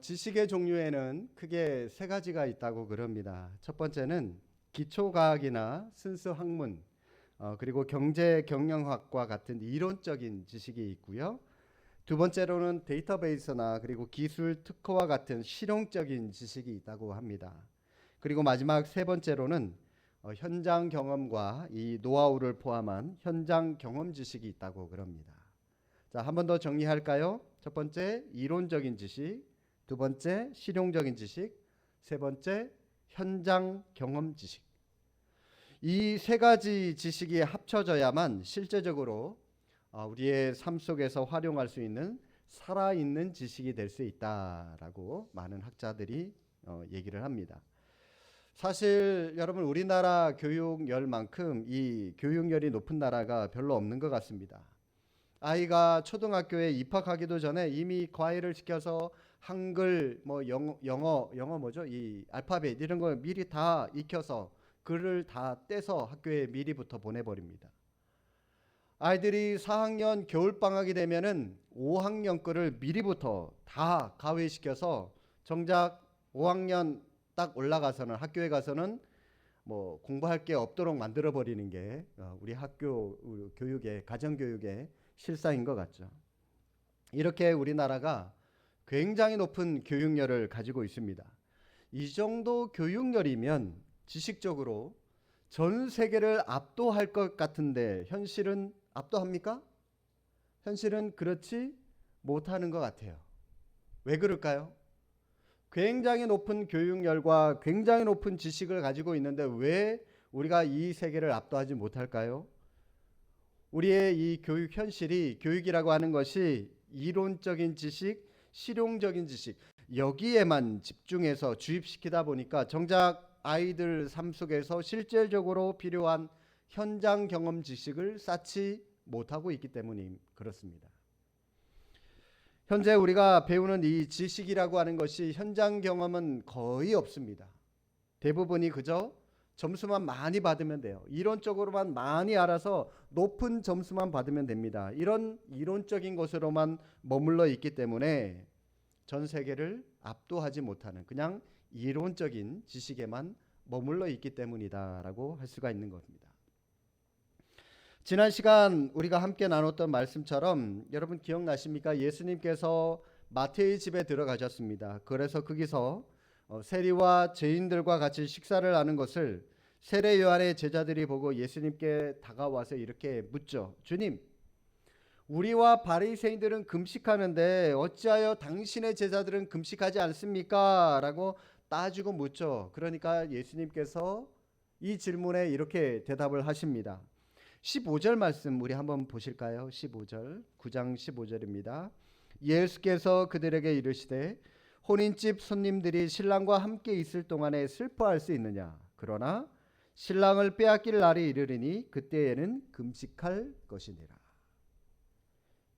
지식의 종류에는 크게 세 가지가 있다고 그럽니다. 첫 번째는 기초과학이나 순수학문, 그리고 경제 경영학과 같은 이론적인 지식이 있고요. 두 번째로는 데이터베이스나 그리고 기술 특허와 같은 실용적인 지식이 있다고 합니다. 그리고 마지막 세 번째로는 현장 경험과 이 노하우를 포함한 현장 경험 지식이 있다고 그럽니다. 자, 한 번 더 정리할까요? 첫 번째, 이론적인 지식. 두 번째, 실용적인 지식. 세 번째, 현장 경험 지식. 이 세 가지 지식이 합쳐져야만 실제적으로 우리의 삶 속에서 활용할 수 있는 살아있는 지식이 될 수 있다라고 많은 학자들이 얘기를 합니다. 사실 여러분, 우리나라 교육열만큼 이 교육열이 높은 나라가 별로 없는 것 같습니다. 아이가 초등학교에 입학하기도 전에 이미 과외를 시켜서 한글, 영어 뭐죠? 이 알파벳 이런 걸 미리 다 익혀서 글을 다 떼서 학교에 미리부터 보내버립니다. 아이들이 4학년 겨울방학이 되면은 5학년 거를 미리부터 다 가외시켜서 정작 5학년 딱 올라가서는 학교에 가서는 뭐 공부할 게 없도록 만들어 버리는 게 우리 학교 교육의 가정교육의 실상인 것 같죠. 이렇게 우리나라가 굉장히 높은 교육열을 가지고 있습니다. 이 정도 교육열이면 지식적으로 전 세계를 압도할 것 같은데 현실은 압도합니까? 현실은 그렇지 못하는 것 같아요. 왜 그럴까요? 굉장히 높은 교육열과 굉장히 높은 지식을 가지고 있는데 왜 우리가 이 세계를 압도하지 못할까요? 우리의 이 교육 현실이, 교육이라고 하는 것이 이론적인 지식, 실용적인 지식, 여기에만 집중해서 주입시키다 보니까 정작 아이들 삶 속에서 실질적으로 필요한 현장 경험 지식을 쌓지 못하고 있기 때문이 그렇습니다. 현재 우리가 배우는 이 지식이라고 하는 것이 현장 경험은 거의 없습니다. 대부분이 그저 점수만 많이 받으면 돼요. 이론적으로만 많이 알아서 높은 점수만 받으면 됩니다. 이런 이론적인 것으로만 머물러 있기 때문에 전 세계를 압도하지 못하는, 그냥 이론적인 지식에만 머물러 있기 때문이다라고 할 수가 있는 겁니다. 지난 시간 우리가 함께 나눴던 말씀처럼 여러분 기억나십니까? 예수님께서 마태의 집에 들어가셨습니다. 그래서 거기서 세리와 죄인들과 같이 식사를 하는 것을 세례 요한의 제자들이 보고 예수님께 다가와서 이렇게 묻죠. 주님, 우리와 바리새인들은 금식하는데 어찌하여 당신의 제자들은 금식하지 않습니까? 라고 따지고 묻죠. 그러니까 예수님께서 이 질문에 이렇게 대답을 하십니다. 15절 말씀 우리 한번 보실까요? 15절, 9장 15절입니다. 예수께서 그들에게 이르시되 혼인집 손님들이 신랑과 함께 있을 동안에 슬퍼할 수 있느냐? 그러나 신랑을 빼앗길 날이 이르리니 그때에는 금식할 것이니라.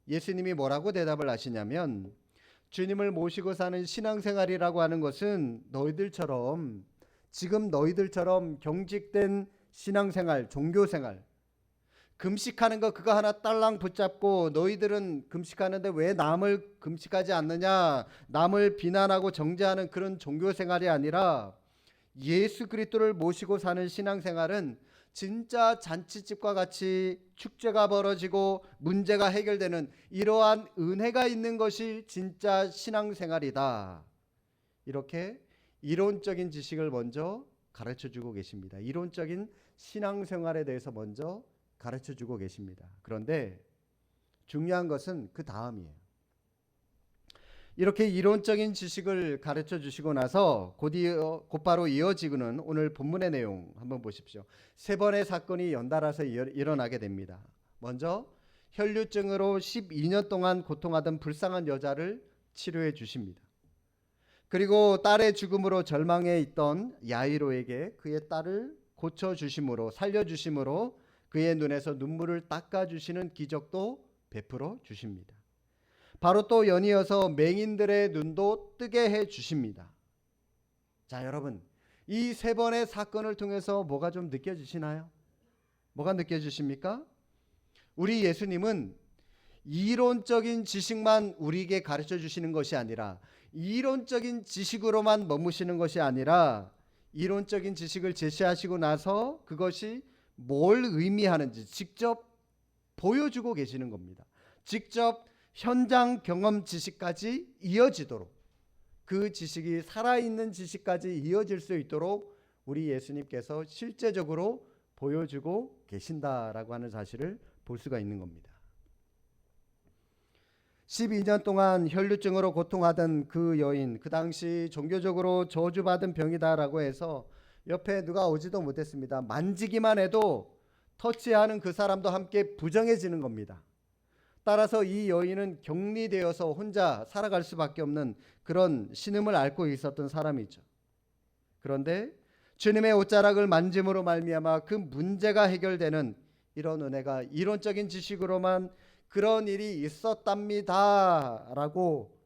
예수님이 뭐라고 대답을 하시냐면, 주님을 모시고 사는 신앙생활이라고 하는 것은 지금 너희들처럼 경직된 신앙생활, 종교생활, 금식하는 거 그거 하나 딸랑 붙잡고 너희들은 금식하는데 왜 남을 금식하지 않느냐, 남을 비난하고 정죄하는 그런 종교생활이 아니라 예수 그리스도를 모시고 사는 신앙생활은 진짜 잔치집과 같이 축제가 벌어지고 문제가 해결되는 이러한 은혜가 있는 것이 진짜 신앙생활이다. 이렇게 이론적인 지식을 먼저 가르쳐주고 계십니다. 이론적인 신앙생활에 대해서 먼저 가르쳐주고 계십니다. 그런데 중요한 것은 그 다음이에요. 이렇게 이론적인 지식을 가르쳐 주시고 나서 곧바로 이어지고는 오늘 본문의 내용 한번 보십시오. 세 번의 사건이 연달아서 일어나게 됩니다. 먼저 혈류증으로 12년 동안 고통하던 불쌍한 여자를 치료해 주십니다. 그리고 딸의 죽음으로 절망해 있던 야이로에게 그의 딸을 고쳐주심으로, 살려주심으로 그의 눈에서 눈물을 닦아주시는 기적도 베풀어 주십니다. 바로 또 연이어서 맹인들의 눈도 뜨게 해 주십니다. 자, 여러분, 이 세 번의 사건을 통해서 뭐가 좀 느껴지시나요? 뭐가 느껴지십니까? 우리 예수님은 이론적인 지식만 우리에게 가르쳐 주시는 것이 아니라 이론적인 지식으로만 머무시는 것이 아니라 이론적인 지식을 제시하시고 나서 그것이 뭘 의미하는지 직접 보여주고 계시는 겁니다. 직접 현장 경험 지식까지 이어지도록, 그 지식이 살아있는 지식까지 이어질 수 있도록 우리 예수님께서 실제적으로 보여주고 계신다라고 하는 사실을 볼 수가 있는 겁니다. 12년 동안 혈루증으로 고통하던 그 여인, 그 당시 종교적으로 저주받은 병이다라고 해서 옆에 누가 오지도 못했습니다. 만지기만 해도 터치하는 그 사람도 함께 부정해지는 겁니다. 따라서 이 여인은 격리되어서 혼자 살아갈 수밖에 없는 그런 신음을 앓고 있었던 사람이죠. 그런데 주님의 옷자락을 만짐으로 말미암아 그 문제가 해결되는 이런 은혜가 이론적인 지식으로만 그런 일이 있었답니다 라고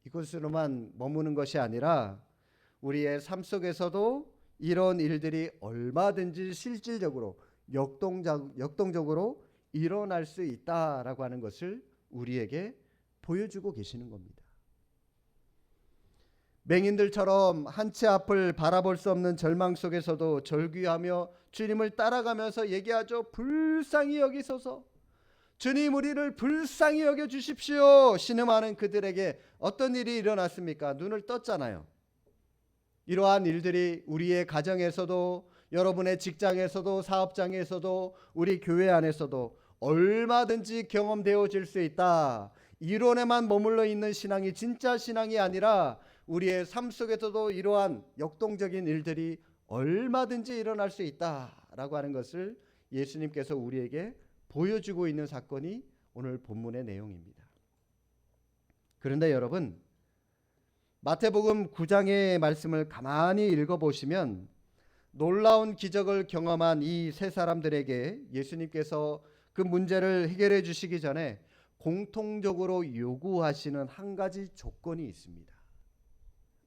이것으로만 머무는 것이 아니라 우리의 삶 속에서도 이런 일들이 얼마든지 실질적으로 역동적으로 일어날 수 있다라고 하는 것을 우리에게 보여주고 계시는 겁니다. 맹인들처럼 한치 앞을 바라볼 수 없는 절망 속에서도 절규하며 주님을 따라가면서 얘기하죠. 불쌍히 여기소서. 주님, 우리를 불쌍히 여겨 주십시오. 신음하는 그들에게 어떤 일이 일어났습니까? 눈을 떴잖아요. 이러한 일들이 우리의 가정에서도, 여러분의 직장에서도, 사업장에서도, 우리 교회 안에서도 얼마든지 경험되어질 수 있다. 이론에만 머물러 있는 신앙이 진짜 신앙이 아니라 우리의 삶 속에서도 이러한 역동적인 일들이 얼마든지 일어날 수 있다라고 하는 것을 예수님께서 우리에게 보여주고 있는 사건이 오늘 본문의 내용입니다. 그런데 여러분, 마태복음 9장의 말씀을 가만히 읽어보시면 놀라운 기적을 경험한 이 세 사람들에게 예수님께서 그 문제를 해결해 주시기 전에 공통적으로 요구하시는 한 가지 조건이 있습니다.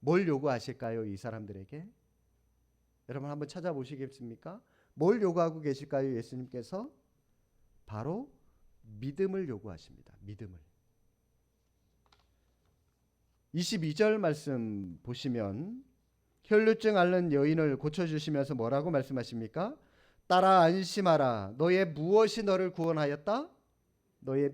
뭘 요구하실까요? 이 사람들에게? 여러분 한번 찾아보시겠습니까? 뭘 요구하고 계실까요? 예수님께서 바로 믿음을 요구하십니다. 믿음을. 22절 말씀 보시면 혈루증 앓는 여인을 고쳐주시면서 뭐라고 말씀하십니까? 따라 안심하라. 너의 무엇이 너를 구원하였다? 너의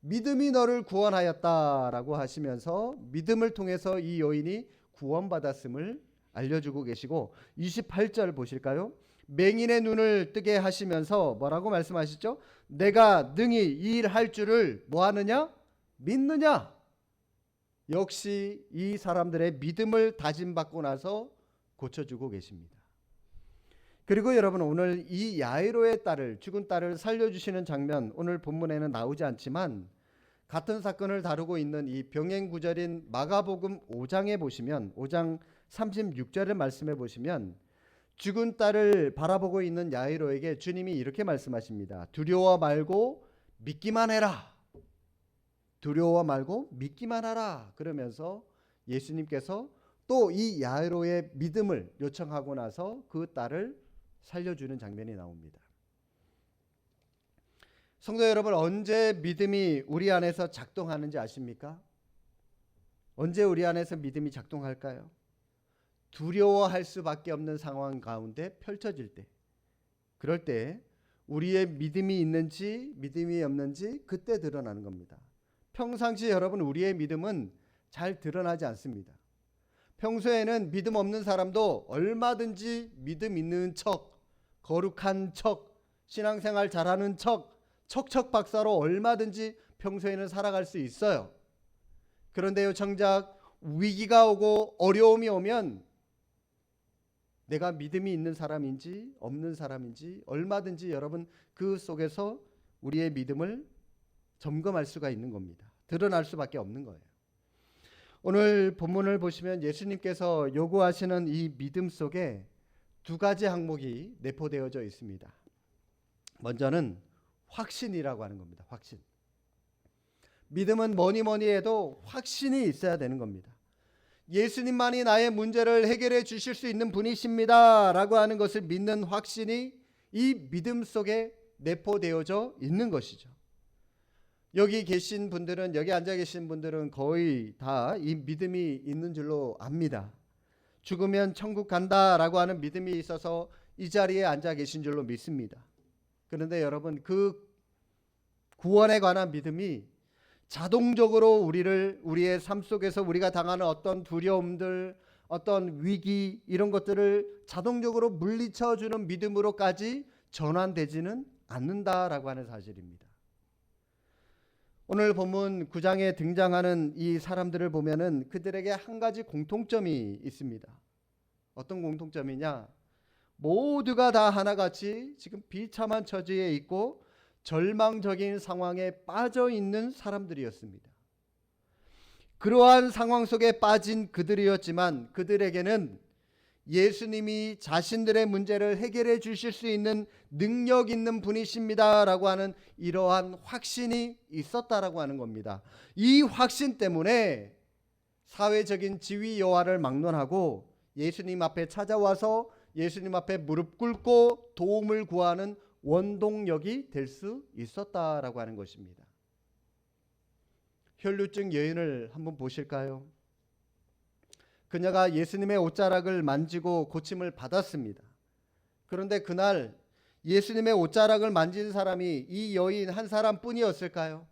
믿음이 너를 구원하였다라고 하시면서 믿음을 통해서 이 여인이 구원받았음을 알려주고 계시고 28절 보실까요? 맹인의 눈을 뜨게 하시면서 뭐라고 말씀하시죠? 내가 능히 이 일 할 줄을 뭐하느냐? 믿느냐? 역시 이 사람들의 믿음을 다짐받고 나서 고쳐주고 계십니다. 그리고 여러분 오늘 이 야이로의 딸을, 죽은 딸을 살려주시는 장면 오늘 본문에는 나오지 않지만 같은 사건을 다루고 있는 이 병행 구절인 마가복음 5장에 보시면 5장 36절의 말씀에 보시면 죽은 딸을 바라보고 있는 야이로에게 주님이 이렇게 말씀하십니다. 두려워 말고 믿기만 해라. 두려워 말고 믿기만 하라. 그러면서 예수님께서 또 이 야이로의 믿음을 요청하고 나서 그 딸을 살려주는 장면이 나옵니다. 성도 여러분, 언제 믿음이 우리 안에서 작동하는지 아십니까? 언제 우리 안에서 믿음이 작동할까요? 두려워할 수밖에 없는 상황 가운데 펼쳐질 때, 그럴 때 우리의 믿음이 있는지 믿음이 없는지 그때 드러나는 겁니다. 평상시 여러분 우리의 믿음은 잘 드러나지 않습니다. 평소에는 믿음 없는 사람도 얼마든지 믿음 있는 척, 거룩한 척, 신앙생활 잘하는 척, 척척 박사로 얼마든지 평소에는 살아갈 수 있어요. 그런데요, 정작 위기가 오고 어려움이 오면 내가 믿음이 있는 사람인지 없는 사람인지 얼마든지 여러분 그 속에서 우리의 믿음을 점검할 수가 있는 겁니다. 드러날 수밖에 없는 거예요. 오늘 본문을 보시면 예수님께서 요구하시는 이 믿음 속에 두 가지 항목이 내포되어져 있습니다. 먼저는 확신이라고 하는 겁니다. 확신. 믿음은 뭐니 해도 확신이 있어야 되는 겁니다. 예수님만이 나의 문제를 해결해 주실 수 있는 분이십니다 라고 하는 것을 믿는 확신이 이 믿음 속에 내포되어져 있는 것이죠. 여기 계신 분들은, 여기 앉아 계신 분들은 거의 다 이 믿음이 있는 줄로 압니다. 죽으면 천국 간다라고 하는 믿음이 있어서 이 자리에 앉아 계신 줄로 믿습니다. 그런데 여러분, 그 구원에 관한 믿음이 자동적으로 우리의 삶 속에서 우리가 당하는 어떤 두려움들, 어떤 위기, 이런 것들을 자동적으로 물리쳐 주는 믿음으로까지 전환되지는 않는다라고 하는 사실입니다. 오늘 본문 9장에 등장하는 이 사람들을 보면은 그들에게 한 가지 공통점이 있습니다. 어떤 공통점이냐? 모두가 다 하나같이 지금 비참한 처지에 있고 절망적인 상황에 빠져 있는 사람들이었습니다. 그러한 상황 속에 빠진 그들이었지만 그들에게는 예수님이 자신들의 문제를 해결해 주실 수 있는 능력 있는 분이십니다라고 하는 이러한 확신이 있었다라고 하는 겁니다. 이 확신 때문에 사회적인 지위 여하를 막론하고 예수님 앞에 찾아와서 예수님 앞에 무릎 꿇고 도움을 구하는 원동력이 될 수 있었다라고 하는 것입니다. 혈루증 여인을 한번 보실까요? 그녀가 예수님의 옷자락을 만지고 고침을 받았습니다. 그런데 그날 예수님의 옷자락을 만진 사람이 이 여인 한 사람뿐이었을까요?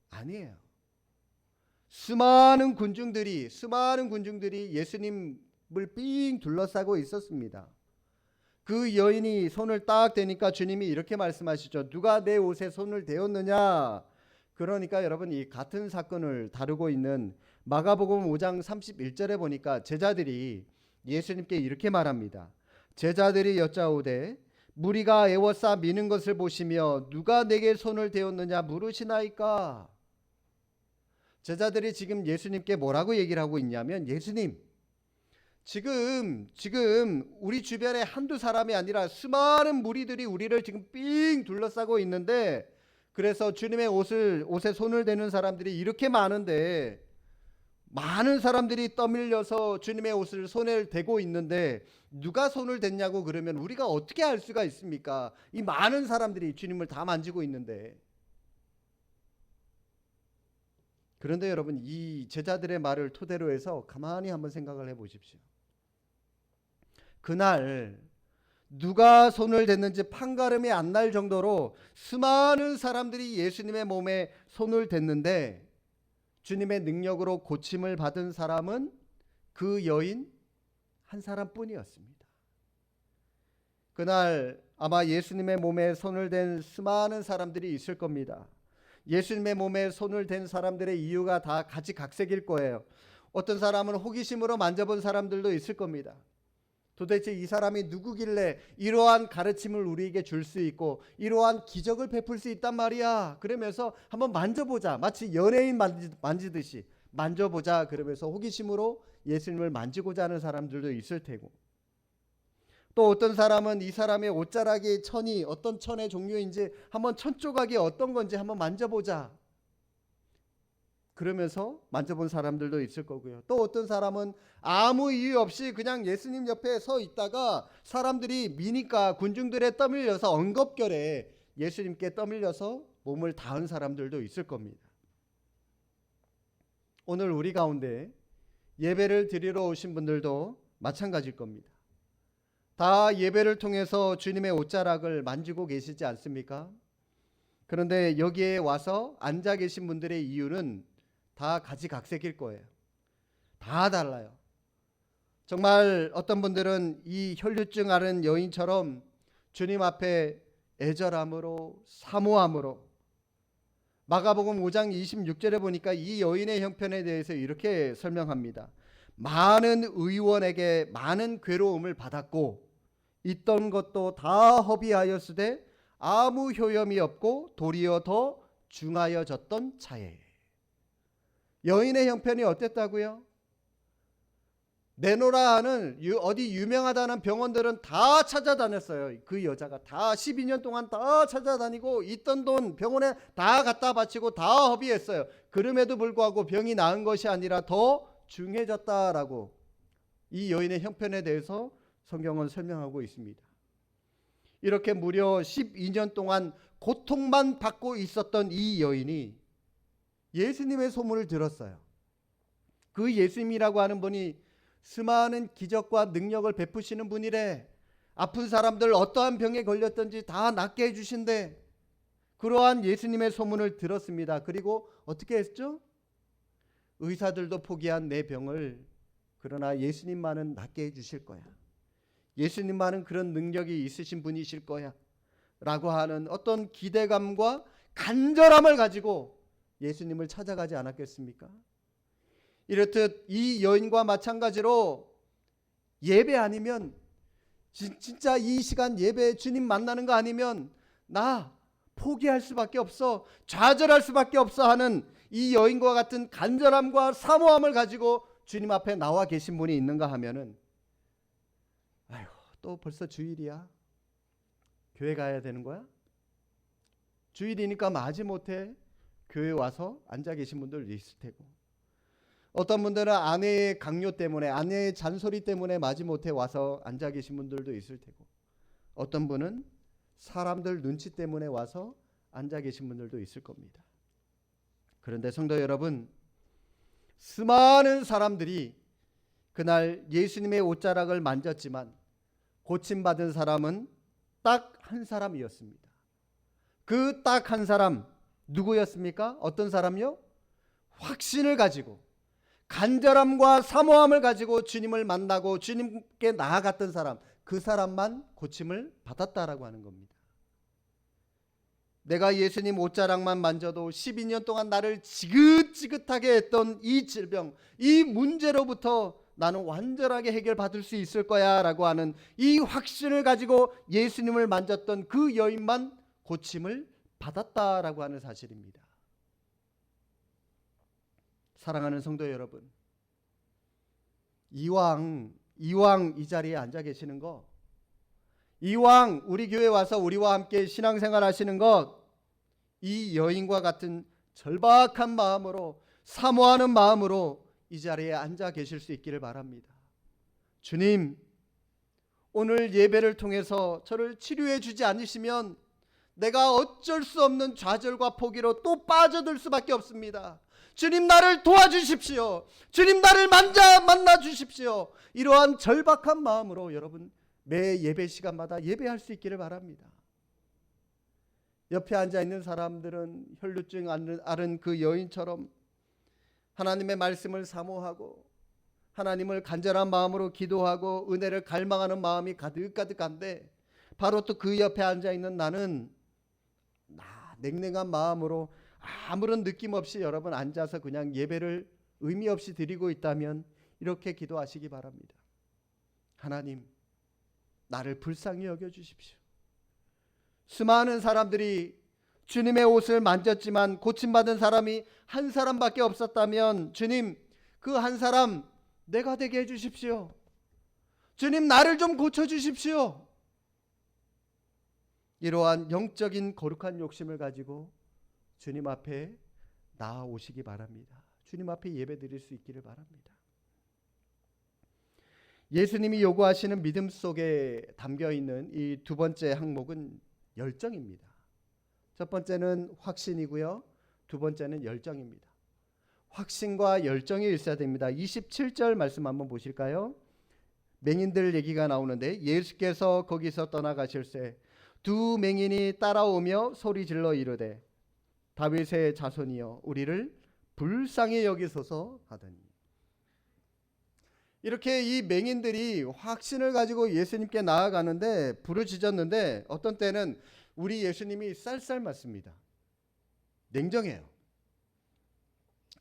아니에요. 수많은 군중들이 예수님을 삥 둘러싸고 있었습니다. 그 여인이 손을 딱 대니까 주님이 이렇게 말씀하시죠. 누가 내 옷에 손을 대었느냐? 그러니까 여러분, 이 같은 사건을 다루고 있는 마가복음 5장 31절에 보니까 제자들이 예수님께 이렇게 말합니다. 제자들이 여짜오되 무리가 애워싸 미는 것을 보시며 누가 내게 손을 대었느냐 물으시나이까? 제자들이 지금 예수님께 뭐라고 얘기를 하고 있냐면, 예수님, 지금 우리 주변에 한두 사람이 아니라 수많은 무리들이 우리를 지금 삥 둘러싸고 있는데, 그래서 주님의 옷에 손을 대는 사람들이 이렇게 많은데, 많은 사람들이 떠밀려서 주님의 옷을 손에 대고 있는데 누가 손을 댔냐고 그러면 우리가 어떻게 알 수가 있습니까? 이 많은 사람들이 주님을 다 만지고 있는데. 그런데 여러분, 이 제자들의 말을 토대로 해서 가만히 한번 생각을 해보십시오. 그날 누가 손을 댔는지 판가름이 안 날 정도로 수많은 사람들이 예수님의 몸에 손을 댔는데 주님의 능력으로 고침을 받은 사람은 그 여인 한 사람뿐이었습니다. 그날 아마 예수님의 몸에 손을 댄 수많은 사람들이 있을 겁니다. 예수님의 몸에 손을 댄 사람들의 이유가 다 가지각색일 거예요. 어떤 사람은 호기심으로 만져본 사람들도 있을 겁니다. 도대체 이 사람이 누구길래 이러한 가르침을 우리에게 줄 수 있고 이러한 기적을 베풀 수 있단 말이야. 그러면서 한번 만져보자. 마치 연예인 만지듯이 만져보자. 그러면서 호기심으로 예수님을 만지고자 하는 사람들도 있을 테고, 또 어떤 사람은 이 사람의 옷자락의 천이 어떤 천의 종류인지, 한번 천 조각이 어떤 건지 한번 만져보자. 그러면서 만져본 사람들도 있을 거고요. 또 어떤 사람은 아무 이유 없이 그냥 예수님 옆에 서 있다가 사람들이 미니까 군중들에 떠밀려서 엉겁결에 예수님께 떠밀려서 몸을 닿은 사람들도 있을 겁니다. 오늘 우리 가운데 예배를 드리러 오신 분들도 마찬가지일 겁니다. 다 예배를 통해서 주님의 옷자락을 만지고 계시지 않습니까? 그런데 여기에 와서 앉아 계신 분들의 이유는 다 가지각색일 거예요. 다 달라요. 정말 어떤 분들은 이 혈루증 앓은 여인처럼 주님 앞에 애절함으로 사모함으로, 마가복음 5장 26절에 보니까 이 여인의 형편에 대해서 이렇게 설명합니다. 많은 의원에게 많은 괴로움을 받았고 있던 것도 다 허비하였으되 아무 효염이 없고 도리어 더 중하여졌던 차에. 여인의 형편이 어땠다고요? 내노라 하는 어디 유명하다는 병원들은 다 찾아다녔어요. 그 여자가 다 12년 동안 다 찾아다니고 있던 돈 병원에 다 갖다 바치고 다 허비했어요. 그럼에도 불구하고 병이 나은 것이 아니라 더 중해졌다라고 이 여인의 형편에 대해서 성경은 설명하고 있습니다. 이렇게 무려 12년 동안 고통만 받고 있었던 이 여인이 예수님의 소문을 들었어요. 그 예수님이라고 하는 분이 수많은 기적과 능력을 베푸시는 분이래. 아픈 사람들 어떠한 병에 걸렸든지 다 낫게 해주신대. 그러한 예수님의 소문을 들었습니다. 그리고 어떻게 했죠? 의사들도 포기한 내 병을 그러나 예수님만은 낫게 해주실 거야. 예수님만은 그런 능력이 있으신 분이실 거야. 라고 하는 어떤 기대감과 간절함을 가지고 예수님을 찾아가지 않았겠습니까? 이렇듯 이 여인과 마찬가지로 예배 아니면 진짜 이 시간 예배 주님 만나는 거 아니면 나 포기할 수밖에 없어, 좌절할 수밖에 없어 하는 이 여인과 같은 간절함과 사모함을 가지고 주님 앞에 나와 계신 분이 있는가 하면은 아휴 또 벌써 주일이야. 교회 가야 되는 거야? 주일이니까 마지못해 교회 와서 앉아 계신 분들도 있을 테고, 어떤 분들은 아내의 강요 때문에, 아내의 잔소리 때문에 마지못해 와서 앉아 계신 분들도 있을 테고, 어떤 분은 사람들 눈치 때문에 와서 앉아 계신 분들도 있을 겁니다. 그런데 성도 여러분, 수많은 사람들이 그날 예수님의 옷자락을 만졌지만 고침받은 사람은 딱 한 사람이었습니다. 그 딱 한 사람 누구였습니까? 어떤 사람요? 확신을 가지고 간절함과 사모함을 가지고 주님을 만나고 주님께 나아갔던 사람, 그 사람만 고침을 받았다라고 하는 겁니다. 내가 예수님 옷자락만 만져도 12년 동안 나를 지긋지긋하게 했던 이 질병, 이 문제로부터 나는 완전하게 해결받을 수 있을 거야 라고 하는 이 확신을 가지고 예수님을 만졌던 그 여인만 고침을 받았다라고 하는 사실입니다. 사랑하는 성도 여러분, 이왕 이 자리에 앉아 계시는 거, 이왕 우리 교회 와서 우리와 함께 신앙생활 하시는 것, 이 여인과 같은 절박한 마음으로, 사모하는 마음으로 이 자리에 앉아 계실 수 있기를 바랍니다. 주님, 오늘 예배를 통해서 저를 치료해 주지 않으시면 내가 어쩔 수 없는 좌절과 포기로 또 빠져들 수밖에 없습니다. 주님, 나를 도와주십시오. 주님, 나를 만나 주십시오. 이러한 절박한 마음으로 여러분 매 예배 시간마다 예배할 수 있기를 바랍니다. 옆에 앉아 있는 사람들은 혈루증 앓은 그 여인처럼 하나님의 말씀을 사모하고 하나님을 간절한 마음으로 기도하고 은혜를 갈망하는 마음이 가득가득한데, 바로 또 그 옆에 앉아 있는 나는 냉랭한 마음으로 아무런 느낌 없이 여러분 앉아서 그냥 예배를 의미 없이 드리고 있다면 이렇게 기도하시기 바랍니다. 하나님, 나를 불쌍히 여겨주십시오. 수많은 사람들이 주님의 옷을 만졌지만 고침받은 사람이 한 사람밖에 없었다면 주님, 그 한 사람 내가 되게 해주십시오. 주님, 나를 좀 고쳐주십시오. 이러한 영적인 거룩한 욕심을 가지고 주님 앞에 나아오시기 바랍니다. 주님 앞에 예배드릴 수 있기를 바랍니다. 예수님이 요구하시는 믿음 속에 담겨있는 이 두 번째 항목은 열정입니다. 첫 번째는 확신이고요, 두 번째는 열정입니다. 확신과 열정이 있어야 됩니다. 27절 말씀 한번 보실까요? 맹인들 얘기가 나오는데, 예수께서 거기서 떠나가실새 두 맹인이 따라오며 소리질러 이르되 다윗의 자손이여 우리를 불쌍히 여기소서 하더니. 이렇게 이 맹인들이 확신을 가지고 예수님께 나아가는데 부르짖었는데, 어떤 때는 우리 예수님이 쌀쌀 맞습니다. 냉정해요.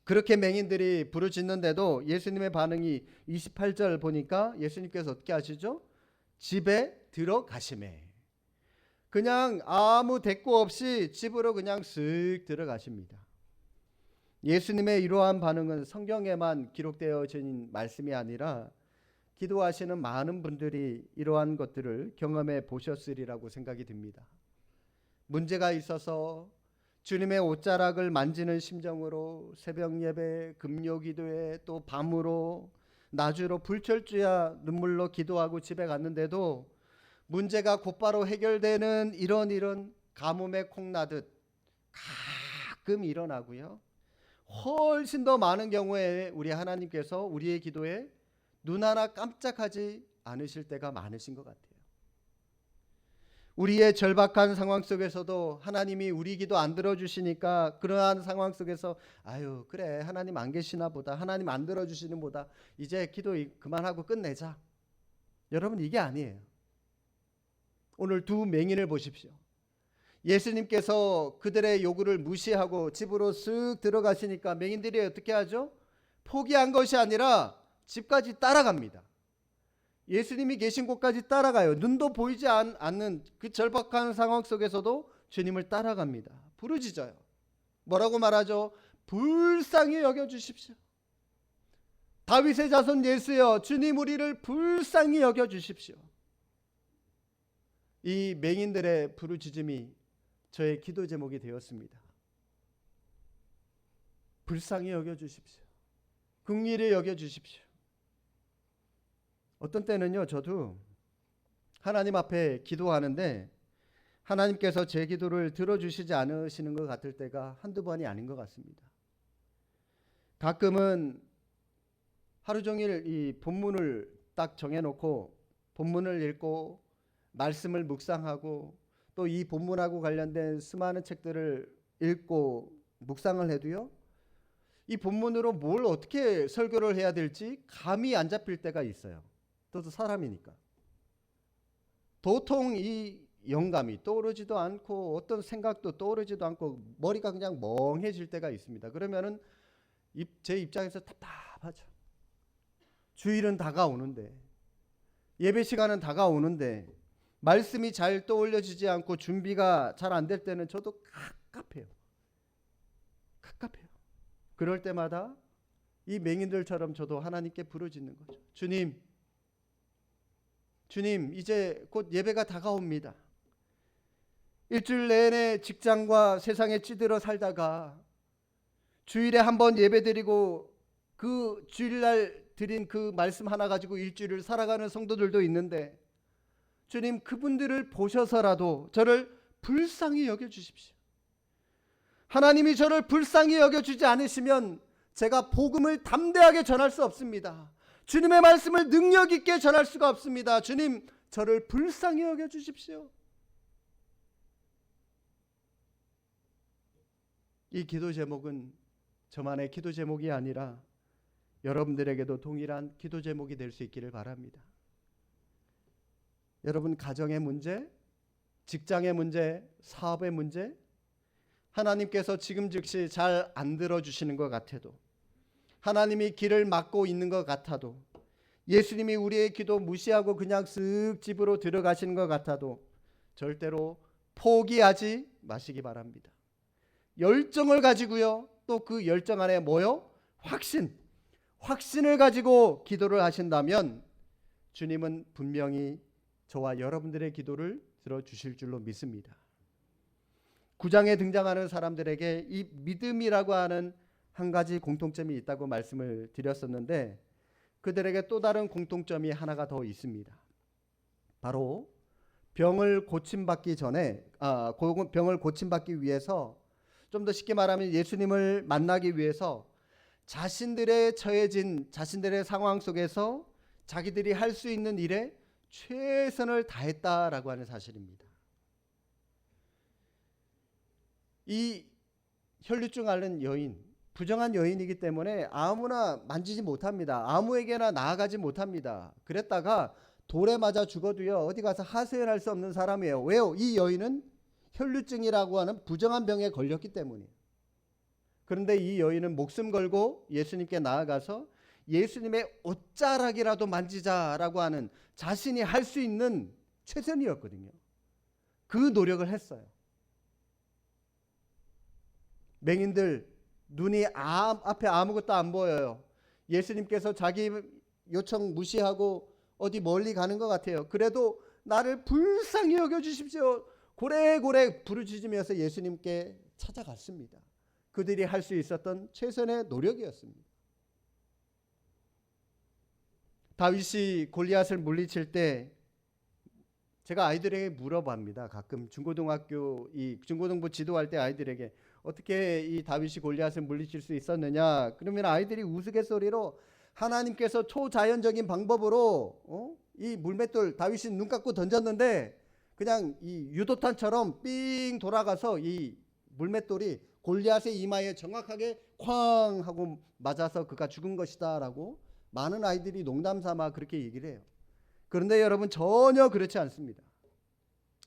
그렇게 맹인들이 부르짖는데도 예수님의 반응이 28절 보니까 예수님께서 어떻게 하시죠? 집에 들어가시매. 그냥 아무 대꾸 없이 집으로 그냥 쓱 들어가십니다. 예수님의 이러한 반응은 성경에만 기록되어진 말씀이 아니라 기도하시는 많은 분들이 이러한 것들을 경험해 보셨으리라고 생각이 듭니다. 문제가 있어서 주님의 옷자락을 만지는 심정으로 새벽 예배, 금요 기도에 또 밤으로 낮으로 불철주야 눈물로 기도하고 집에 갔는데도 문제가 곧바로 해결되는 이런 가뭄에 콩나듯 가끔 일어나고요. 훨씬 더 많은 경우에 우리 하나님께서 우리의 기도에 눈 하나 깜짝하지 않으실 때가 많으신 것 같아요. 우리의 절박한 상황 속에서도 하나님이 우리 기도 안 들어주시니까 그러한 상황 속에서 아유 그래 하나님 안 계시나 보다, 하나님 안 들어주시는 보다, 이제 기도 그만하고 끝내자. 여러분 이게 아니에요. 오늘 두 맹인을 보십시오. 예수님께서 그들의 요구를 무시하고 집으로 쓱 들어가시니까 맹인들이 어떻게 하죠? 포기한 것이 아니라 집까지 따라갑니다. 예수님이 계신 곳까지 따라가요. 눈도 보이지 않는 그 절박한 상황 속에서도 주님을 따라갑니다. 부르짖어요. 뭐라고 말하죠? 불쌍히 여겨주십시오. 다윗의 자손 예수여, 주님 우리를 불쌍히 여겨주십시오. 이 맹인들의 부르짖음이 저의 기도 제목이 되었습니다. 불쌍히 여겨주십시오. 긍휼히 여겨주십시오. 어떤 때는요, 저도 하나님 앞에 기도하는데 하나님께서 제 기도를 들어주시지 않으시는 것 같을 때가 한두 번이 아닌 것 같습니다. 가끔은 하루 종일 이 본문을 딱 정해놓고 본문을 읽고 말씀을 묵상하고 또 이 본문하고 관련된 수많은 책들을 읽고 묵상을 해도요, 이 본문으로 뭘 어떻게 설교를 해야 될지 감이 안 잡힐 때가 있어요. 저도 사람이니까. 도통 이 영감이 떠오르지도 않고 어떤 생각도 떠오르지도 않고 머리가 그냥 멍해질 때가 있습니다. 그러면은 제 입장에서 답답하죠. 주일은 다가오는데, 예배 시간은 다가오는데 말씀이 잘 떠올려지지 않고 준비가 잘 안 될 때는 저도 갑갑해요. 그럴 때마다 이 맹인들처럼 저도 하나님께 부르짖는 거죠. 주님, 이제 곧 예배가 다가옵니다. 일주일 내내 직장과 세상에 찌들어 살다가 주일에 한번 예배드리고 그 주일날 드린 그 말씀 하나 가지고 일주일을 살아가는 성도들도 있는데, 주님 그분들을 보셔서라도 저를 불쌍히 여겨주십시오. 하나님이 저를 불쌍히 여겨주지 않으시면 제가 복음을 담대하게 전할 수 없습니다. 주님의 말씀을 능력 있게 전할 수가 없습니다. 주님 저를 불쌍히 여겨주십시오. 이 기도 제목은 저만의 기도 제목이 아니라 여러분들에게도 동일한 기도 제목이 될 수 있기를 바랍니다. 여러분 가정의 문제, 직장의 문제, 사업의 문제, 하나님께서 지금 즉시 잘 안 들어주시는 것 같아도, 하나님이 길을 막고 있는 것 같아도, 예수님이 우리의 기도 무시하고 그냥 쓱 집으로 들어가시는 것 같아도 절대로 포기하지 마시기 바랍니다. 열정을 가지고요, 또 그 열정 안에 뭐요? 확신을 가지고 기도를 하신다면 주님은 분명히 저와 여러분들의 기도를 들어주실 줄로 믿습니다. 9장에 등장하는 사람들에게 이 믿음이라고 하는 한 가지 공통점이 있다고 말씀을 드렸었는데, 그들에게 또 다른 공통점이 하나가 더 있습니다. 바로 병을 고침받기 위해서, 좀 더 쉽게 말하면 예수님을 만나기 위해서 자신들의 처해진 자신들의 상황 속에서 자기들이 할 수 있는 일에 최선을 다했다라고 하는 사실입니다. 이 혈류증 앓는 여인, 부정한 여인이기 때문에 아무나 만지지 못합니다. 아무에게나 나아가지 못합니다. 그랬다가 돌에 맞아 죽어도요, 어디 가서 하소연할 수 없는 사람이에요. 왜요? 이 여인은 혈류증이라고 하는 부정한 병에 걸렸기 때문이에요. 그런데 이 여인은 목숨 걸고 예수님께 나아가서 예수님의 옷자락이라도 만지자라고 하는 자신이 할 수 있는 최선이었거든요. 그 노력을 했어요. 맹인들 눈이 앞에 아무것도 안 보여요. 예수님께서 자기 요청 무시하고 어디 멀리 가는 것 같아요. 그래도 나를 불쌍히 여겨주십시오. 고래고래 부르짖으면서 예수님께 찾아갔습니다. 그들이 할 수 있었던 최선의 노력이었습니다. 다윗이 골리앗을 물리칠 때 제가 아이들에게 물어봅니다. 가끔 중고등부 지도할 때 아이들에게 어떻게 이 다윗이 골리앗을 물리칠 수 있었느냐? 그러면 아이들이 우스갯소리로 하나님께서 초자연적인 방법으로 이 물맷돌 다윗이 눈 감고 던졌는데 그냥 이 유도탄처럼 삥 돌아가서 이 물맷돌이 골리앗의 이마에 정확하게 쾅 하고 맞아서 그가 죽은 것이다라고 많은 아이들이 농담삼아 그렇게 얘기를 해요. 그런데 여러분, 전혀 그렇지 않습니다.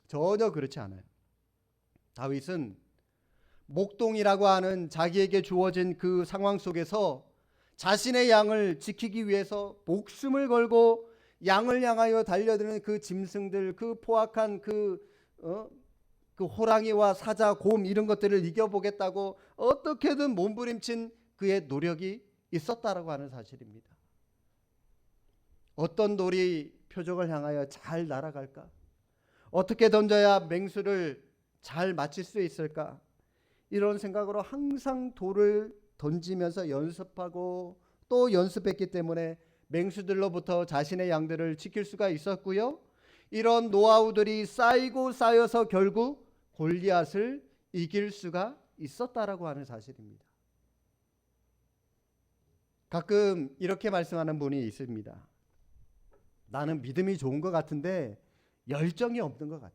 전혀 그렇지 않아요. 다윗은 목동이라고 하는 자기에게 주어진 그 상황 속에서 자신의 양을 지키기 위해서 목숨을 걸고 양을 향하여 달려드는 그 짐승들, 그 포악한 그 호랑이와 사자, 곰 이런 것들을 이겨보겠다고 어떻게든 몸부림친 그의 노력이 있었다라고 하는 사실입니다. 어떤 돌이 표적을 향하여 잘 날아갈까? 어떻게 던져야 맹수를 잘 맞힐 수 있을까? 이런 생각으로 항상 돌을 던지면서 연습하고 또 연습했기 때문에 맹수들로부터 자신의 양들을 지킬 수가 있었고요. 이런 노하우들이 쌓이고 쌓여서 결국 골리앗을 이길 수가 있었다라고 하는 사실입니다. 가끔 이렇게 말씀하는 분이 있습니다. 나는 믿음이 좋은 것 같은데 열정이 없는 것 같아.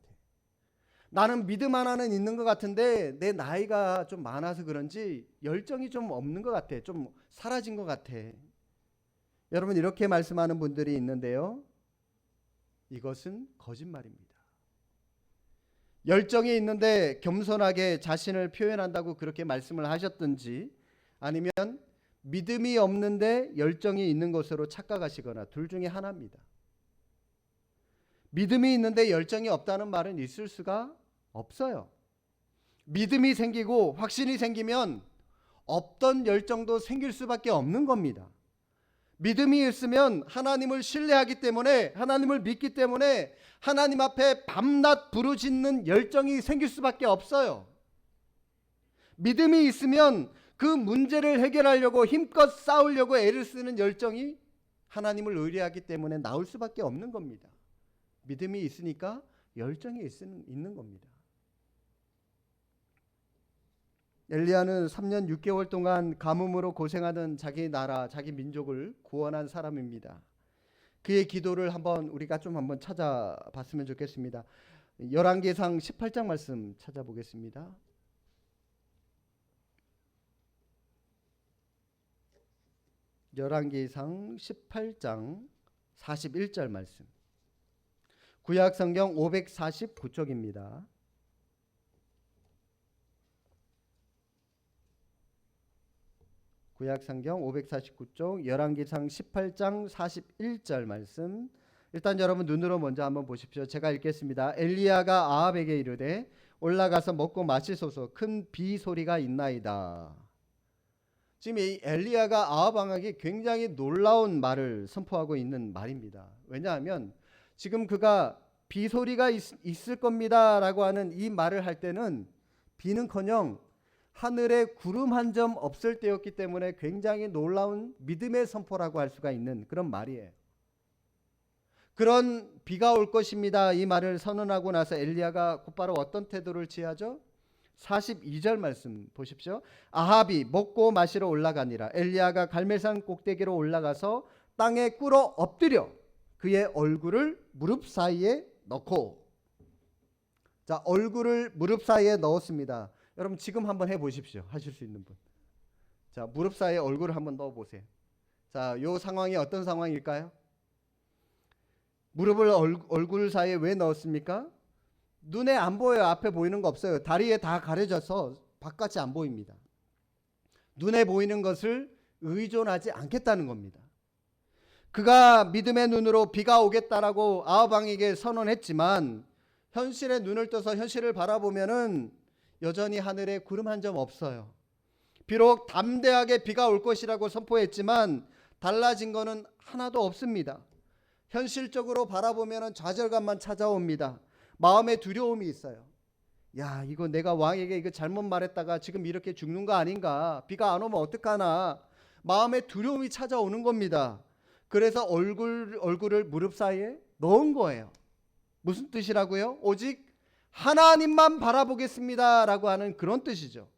나는 믿음 하나는 있는 것 같은데 내 나이가 좀 많아서 그런지 열정이 좀 없는 것 같아. 좀 사라진 것 같아. 여러분, 이렇게 말씀하는 분들이 있는데요. 이것은 거짓말입니다. 열정이 있는데 겸손하게 자신을 표현한다고 그렇게 말씀을 하셨든지, 아니면 믿음이 없는데 열정이 있는 것으로 착각하시거나, 둘 중에 하나입니다. 믿음이 있는데 열정이 없다는 말은 있을 수가 없어요. 믿음이 생기고 확신이 생기면 없던 열정도 생길 수밖에 없는 겁니다. 믿음이 있으면 하나님을 신뢰하기 때문에, 하나님을 믿기 때문에 하나님 앞에 밤낮 부르짖는 열정이 생길 수밖에 없어요. 믿음이 있으면 그 문제를 해결하려고 힘껏 싸우려고 애를 쓰는 열정이 하나님을 의뢰하기 때문에 나올 수밖에 없는 겁니다. 믿음이 있으니까 열정이 있는 겁니다. 엘리야는 3년 6개월 동안 가뭄으로 고생하던 자기 나라, 자기 민족을 구원한 사람입니다. 그의 기도를 우리가 한번 찾아봤으면 좋겠습니다. 열왕기상 18장 말씀 찾아보겠습니다. 열왕기상 18장 41절 말씀. 구약성경 549쪽입니다. 구약성경 549쪽 열왕기상 18장 41절 말씀. 일단 여러분 눈으로 먼저 한번 보십시오. 제가 읽겠습니다. 엘리야가 아합에게 이르되 올라가서 먹고 마시소서, 큰 비 소리가 있나이다. 지금 이 엘리야가 아합 왕에게 굉장히 놀라운 말을 선포하고 있는 말입니다. 왜냐하면 지금 그가 비 소리가 있을 겁니다 라고 하는 이 말을 할 때는 비는커녕 하늘에 구름 한 점 없을 때였기 때문에 굉장히 놀라운 믿음의 선포라고 할 수가 있는 그런 말이에요. 그런 비가 올 것입니다, 이 말을 선언하고 나서 엘리야가 곧바로 어떤 태도를 취하죠? 42절 말씀 보십시오. 아합이 먹고 마시러 올라가니라. 엘리야가 갈멜산 꼭대기로 올라가서 땅에 꿇어 엎드려 그의 얼굴을 무릎 사이에 넣고. 자, 얼굴을 무릎 사이에 넣었습니다. 여러분 지금 한번 해보십시오. 하실 수 있는 분. 자, 무릎 사이에 얼굴을 한번 넣어보세요. 자, 요 상황이 어떤 상황일까요? 무릎을 얼굴 사이에 왜 넣었습니까? 눈에 안 보여요. 앞에 보이는 거 없어요. 다리에 다 가려져서 바깥이 안 보입니다. 눈에 보이는 것을 의존하지 않겠다는 겁니다. 그가 믿음의 눈으로 비가 오겠다라고 아합 왕에게 선언했지만 현실의 눈을 떠서 현실을 바라보면은 여전히 하늘에 구름 한 점 없어요. 비록 담대하게 비가 올 것이라고 선포했지만 달라진 거는 하나도 없습니다. 현실적으로 바라보면은 좌절감만 찾아옵니다. 마음에 두려움이 있어요. 야, 이거 내가 왕에게 이거 잘못 말했다가 지금 이렇게 죽는 거 아닌가? 비가 안 오면 어떡하나? 마음에 두려움이 찾아오는 겁니다. 그래서 얼굴을 무릎 사이에 넣은 거예요. 무슨 뜻이라고요? 오직 하나님만 바라보겠습니다라고 하는 그런 뜻이죠.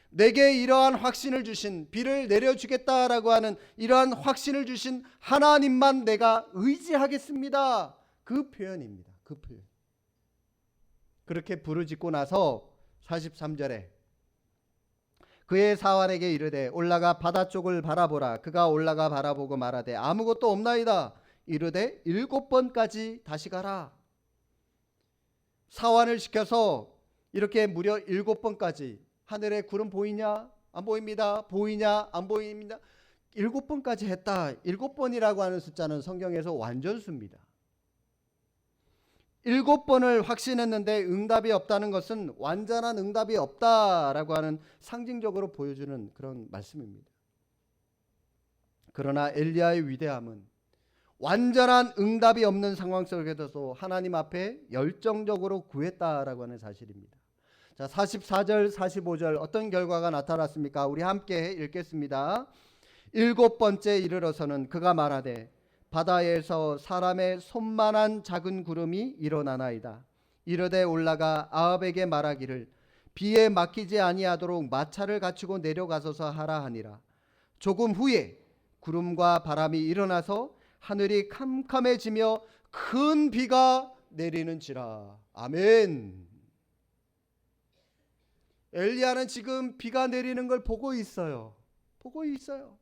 내게 이러한 확신을 주신, 비를 내려주겠다라고 하는 이러한 확신을 주신 하나님만 내가 의지하겠습니다. 그 표현입니다. 그 표현. 그렇게 부르짖고 나서 43절에 그의 사환에게 이르되 올라가 바다 쪽을 바라보라. 그가 올라가 바라보고 말하되 아무것도 없나이다. 이르되 7번까지 다시 가라. 사환을 시켜서 이렇게 무려 7번까지 하늘에 구름 보이냐? 안 보입니다. 보이냐? 안 보입니다. 7번까지 했다. 7번이라고 하는 숫자는 성경에서 완전수입니다. 7번을 확신했는데 응답이 없다는 것은 완전한 응답이 없다라고 하는 상징적으로 보여주는 그런 말씀입니다. 그러나 엘리야의 위대함은 완전한 응답이 없는 상황 속에서도 하나님 앞에 열정적으로 구했다라고 하는 사실입니다. 자, 44절 45절 어떤 결과가 나타났습니까? 우리 함께 읽겠습니다. 7번째 이르러서는 그가 말하되 바다에서 사람의 손만한 작은 구름이 일어나나이다. 이르되 올라가 아합에게 말하기를 비에 막히지 아니하도록 마차를 갖추고 내려가소서 하라 하니라. 조금 후에 구름과 바람이 일어나서 하늘이 캄캄해지며 큰 비가 내리는지라. 아멘. 엘리야는 지금 비가 내리는 걸 보고 있어요. 보고 있어요.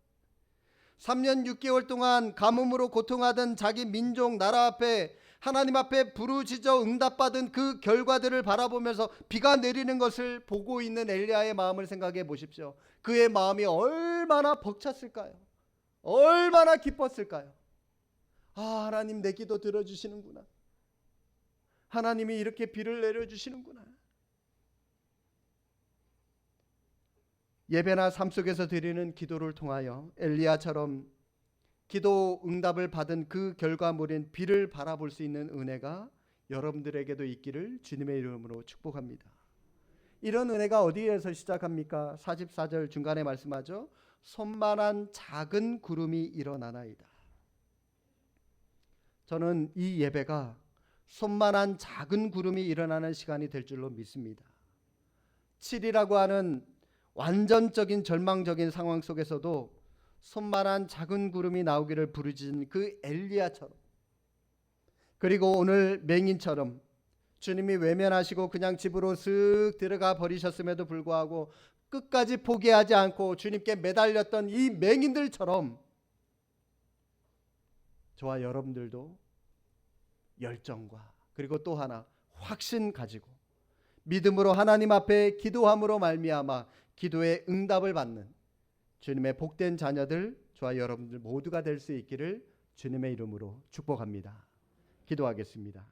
3년 6개월 동안 가뭄으로 고통하던 자기 민족 나라 앞에 하나님 앞에 부르짖어 응답받은 그 결과들을 바라보면서 비가 내리는 것을 보고 있는 엘리야의 마음을 생각해 보십시오. 그의 마음이 얼마나 벅찼을까요? 얼마나 기뻤을까요? 아, 하나님 내 기도 들어주시는구나. 하나님이 이렇게 비를 내려주시는구나. 예배나 삶 속에서 드리는 기도를 통하여 엘리야처럼 기도 응답을 받은 그 결과물인 비를 바라볼 수 있는 은혜가 여러분들에게도 있기를 주님의 이름으로 축복합니다. 이런 은혜가 어디에서 시작합니까? 44절 중간에 말씀하죠. 손만한 작은 구름이 일어나나이다. 저는 이 예배가 손만한 작은 구름이 일어나는 시간이 될 줄로 믿습니다. 7이라고 하는 완전적인 절망적인 상황 속에서도 손만한 작은 구름이 나오기를 부르짖은 그 엘리야처럼, 그리고 오늘 맹인처럼 주님이 외면하시고 그냥 집으로 쓱 들어가 버리셨음에도 불구하고 끝까지 포기하지 않고 주님께 매달렸던 이 맹인들처럼 저와 여러분들도 열정과 그리고 또 하나 확신 가지고 믿음으로 하나님 앞에 기도함으로 말미암아 기도의 응답을 받는 주님의 복된 자녀들, 저와 여러분들 모두가 될 수 있기를 주님의 이름으로 축복합니다. 기도하겠습니다.